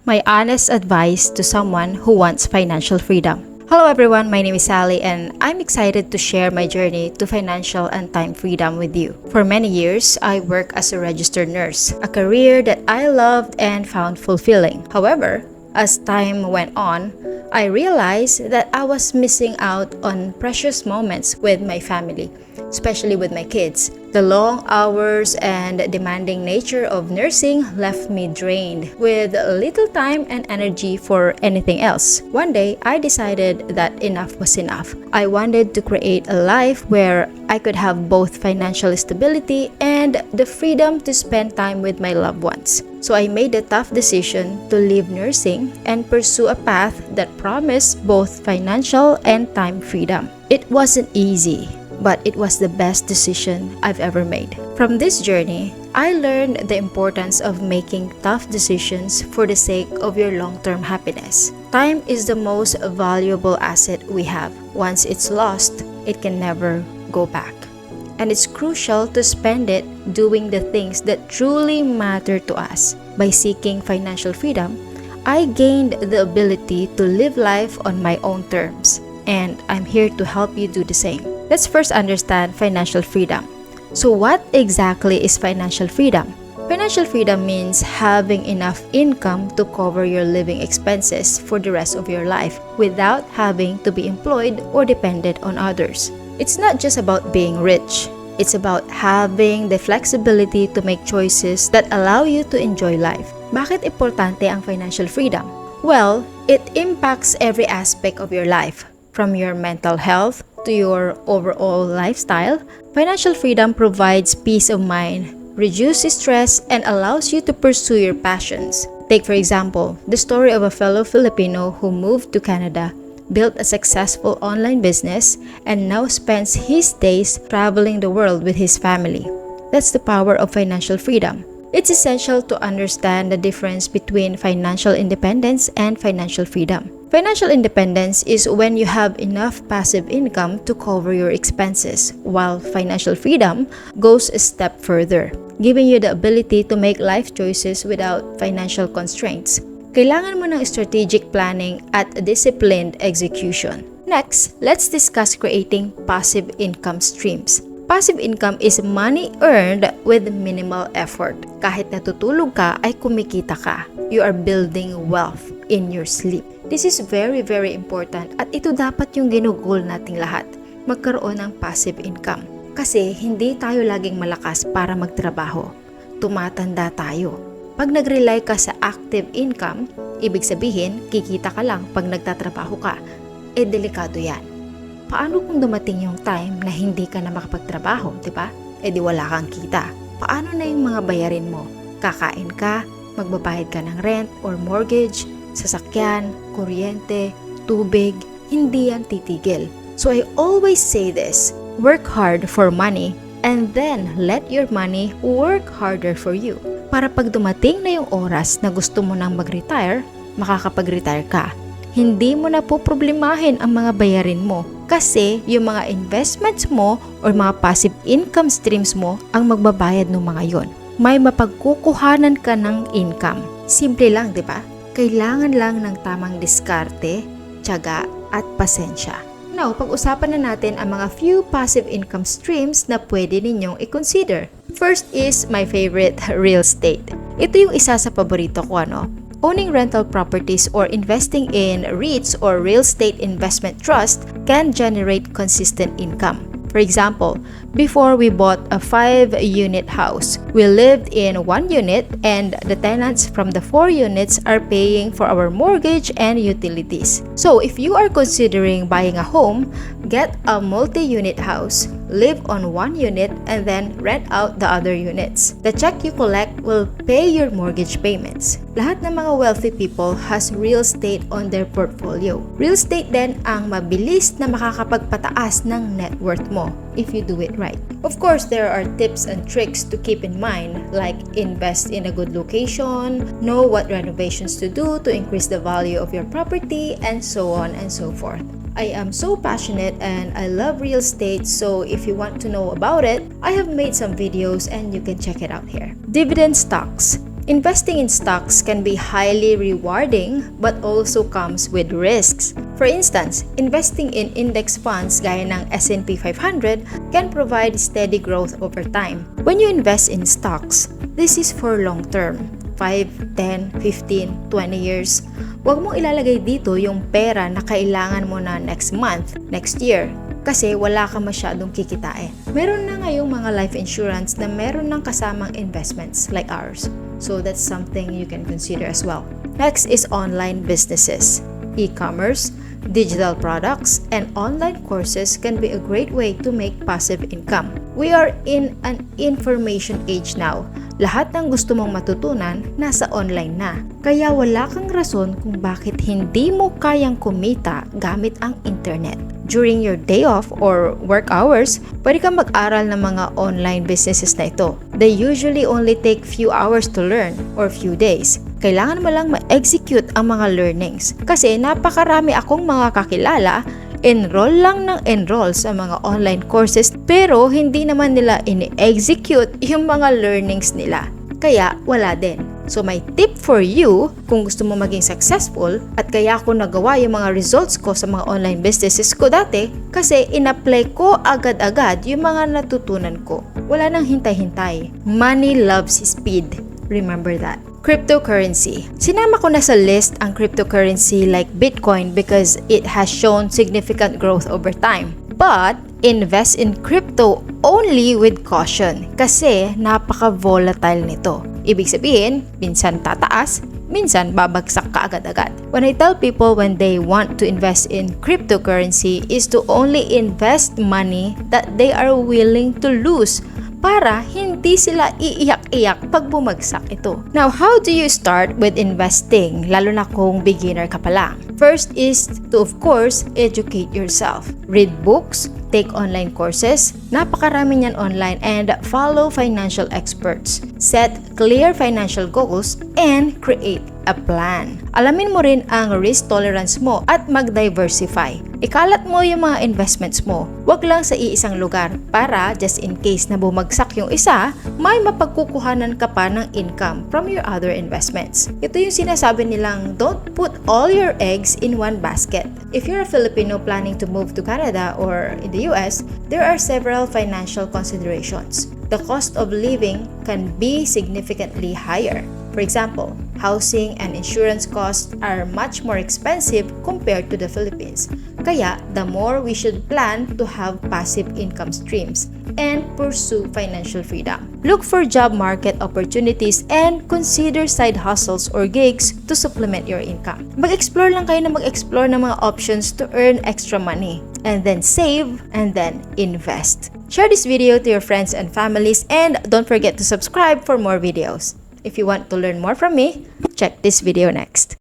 my honest advice to someone who wants financial freedom. Hello everyone, my name is Salee and I'm excited to share my journey to financial and time freedom with you. For many years, I worked as a registered nurse, a career that I loved and found fulfilling. However, as time went on, I realized that I was missing out on precious moments with my family, especially with my kids. The long hours and demanding nature of nursing left me drained with little time and energy for anything else. One day, I decided that enough was enough. I wanted to create a life where I could have both financial stability and the freedom to spend time with my loved ones. So I made the tough decision to leave nursing and pursue a path that promised both financial and time freedom. It wasn't easy, but it was the best decision I've ever made. From this journey, I learned the importance of making tough decisions for the sake of your long-term happiness. Time is the most valuable asset we have. Once it's lost, it can never go back. And it's crucial to spend it doing the things that truly matter to us. By seeking financial freedom, I gained the ability to live life on my own terms, and I'm here to help you do the same. Let's first understand financial freedom. So what exactly is financial freedom? Financial freedom means having enough income to cover your living expenses for the rest of your life without having to be employed or dependent on others. It's not just about being rich. It's about having the flexibility to make choices that allow you to enjoy life. Bakit importante ang financial freedom? Well, it impacts every aspect of your life, from your mental health to your overall lifestyle. Financial freedom provides peace of mind, reduces stress, and allows you to pursue your passions. Take for example, the story of a fellow Filipino who moved to Canada, built a successful online business, and now spends his days traveling the world with his family. That's the power of financial freedom. It's essential to understand the difference between financial independence and financial freedom. Financial independence is when you have enough passive income to cover your expenses, while financial freedom goes a step further, giving you the ability to make life choices without financial constraints. Kailangan mo ng strategic planning at disciplined execution. Next, let's discuss creating passive income streams. Passive income is money earned with minimal effort. Kahit natutulog ka, ay kumikita ka. You are building wealth in your sleep. This is very, very important at ito dapat yung ginugol nating lahat. Magkaroon ng passive income. Kasi hindi tayo laging malakas para magtrabaho. Tumatanda tayo. Pag nag-rely ka sa active income, ibig sabihin, kikita ka lang pag nagtatrabaho ka. Delikado yan. Paano kung dumating yung time na hindi ka na makapagtrabaho, di ba? Di wala kang kita. Paano na yung mga bayarin mo? Kakain ka, magbabayad ka ng rent or mortgage, sasakyan, kuryente, tubig, hindi yan titigil. So I always say this, work hard for money and then let your money work harder for you. Para pag dumating na yung oras na gusto mo nang mag-retire, makakapag-retire ka. Hindi mo na po problemahin ang mga bayarin mo kasi yung mga investments mo or mga passive income streams mo ang magbabayad ng mga yon. May mapagkukuhanan ka ng income. Simple lang, di ba? Kailangan lang ng tamang diskarte, tiyaga at pasensya. Now, pag-usapan na natin ang mga few passive income streams na pwede ninyong i-consider. First is my favorite, real estate. Ito yung isa sa paborito ko, Owning rental properties or investing in REITs or real estate investment trust can generate consistent income. For example, before we bought a 5-unit house, we lived in 1 unit and the tenants from the 4 units are paying for our mortgage and utilities. So if you are considering buying a home, get a multi-unit house, live on 1 unit, and then rent out the other units. The check you collect will pay your mortgage payments. Lahat ng mga wealthy people has real estate on their portfolio. Real estate din ang mabilis na makakapagpataas ng net worth mo if you do it right. Of course, there are tips and tricks to keep in mind, like invest in a good location, know what renovations to do to increase the value of your property, and so on and so forth. I am so passionate and I love real estate, so if you want to know about it, I have made some videos and you can check it out here. Dividend stocks. Investing in stocks can be highly rewarding but also comes with risks. For instance, investing in index funds gaya ng S&P 500 can provide steady growth over time. When you invest in stocks, this is for long term, 5, 10, 15, 20 years. Huwag mong ilalagay dito yung pera na kailangan mo na next month, next year, kasi wala ka masyadong kikitain. Meron na ngayong mga life insurance na meron ng kasamang investments like ours. So that's something you can consider as well. Next is online businesses. E-commerce, digital products, and online courses can be a great way to make passive income. We are in an information age now. Lahat ng gusto mong matutunan, nasa online na. Kaya wala kang rason kung bakit hindi mo kayang kumita gamit ang internet. During your day off or work hours, pwede kang mag-aral ng mga online businesses na ito. They usually only take few hours to learn or few days. Kailangan mo lang ma-execute ang mga learnings. Kasi napakarami akong mga kakilala, enroll lang ng enroll sa mga online courses pero hindi naman nila ini-execute yung mga learnings nila. Kaya wala din. So my tip for you, kung gusto mo maging successful, at kaya ako nagawa yung mga results ko sa mga online businesses ko dati, kasi in-apply ko agad-agad yung mga natutunan ko. Wala nang hintay-hintay. Money loves speed. Remember that. Cryptocurrency. Sinama ko na sa list ang cryptocurrency like Bitcoin because it has shown significant growth over time. But invest in crypto only with caution kasi napaka-volatile nito. Ibig sabihin, minsan tataas, minsan babagsak ka agad-agad. When I tell people when they want to invest in cryptocurrency is to only invest money that they are willing to lose para hindi sila iiyak-iyak pag bumagsak ito. Now, how do you start with investing, lalo na kung beginner ka pa lang? First is to, of course, educate yourself. Read books, take online courses, napakarami niyan online, and follow financial experts. Set clear financial goals and create a plan. Alamin mo rin ang risk tolerance mo at mag-diversify. Ikalat mo yung mga investments mo. Huwag lang sa iisang lugar para just in case na bumagsak yung isa, may mapagkukuhanan ka pa ng income from your other investments. Ito yung sinasabi nilang don't put all your eggs in one basket. If you're a Filipino planning to move to Canada or in the US, there are several financial considerations. The cost of living can be significantly higher. For example, housing and insurance costs are much more expensive compared to the Philippines. Kaya, the more we should plan to have passive income streams and pursue financial freedom. Look for job market opportunities and consider side hustles or gigs to supplement your income. Mag-explore lang kayo na mag-explore ng mga options to earn extra money. And then save and then invest. Share this video to your friends and families and don't forget to subscribe for more videos. If you want to learn more from me, check this video next.